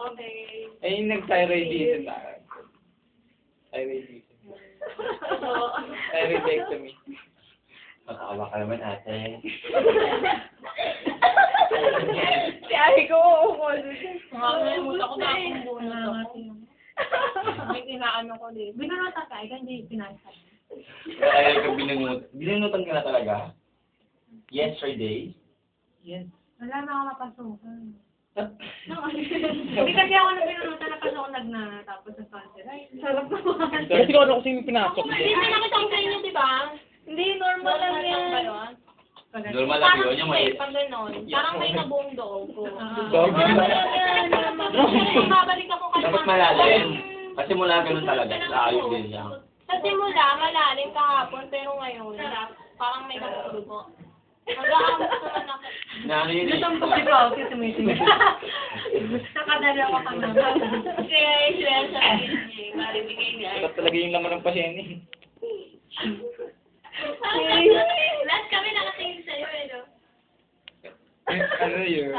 Okay. Ay, yung nag-thyroidism na. Thyroidism. Thyroidectomy. Matawa ka naman, ate. Si Ari ko, oo. Nakalimutan ko na akong bonus ako. May inaano ko din. Binunota ka, ikaw hindi pinasa. Kaya ka binunutan ka na talaga? Yesterday? Yan. Wala na ako mapasukan. Hindi kasi ako na binunutan na pasok na tapos ng cancer. Ay, sarap naman. Kasi kung ano kasi yung pinasok. Hindi mo nakita ko sa inyo, di ba? Hindi, normal lang yan. Normal lang yun, yung may... Pag gano'n, parang may nabuong doob ko. Normal lang yan. Babalik ako kay Dapat malalim. Kasi mula ganun talaga. Laayos din siya. Sa simula, malalim kahapon, pero ngayon, parang may kapulo. Mag-aamot naman ako. Na ano yun eh. kasi sumisingit. Nakadala ko pa naman. Kaya yung swell sa akin, maribigay niya. Dapat talaga yung laman ng pasyente. Lahat kami nakatingin sa'yo, eh, no? Ano yun?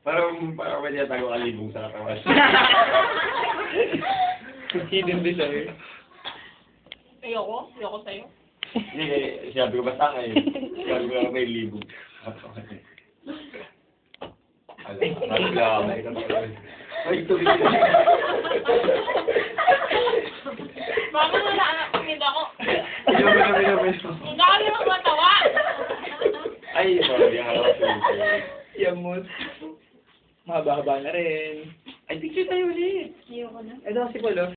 Parang may tinatago kalibong sa katawan. Hidden desire. Ayoko sa'yo. Hindi, sinabi ko basta ngayon. Sinabi ko lang may libong. Alam, ay, tubig. Baka wala anak ko, hindi ako. Hindi. Hindi ako yung matawa. Ay, sorry, harap ko. Yamot. Mahaba-haba na rin. Ay, picture tayo ulit. Ayoko na. Ito si Polo.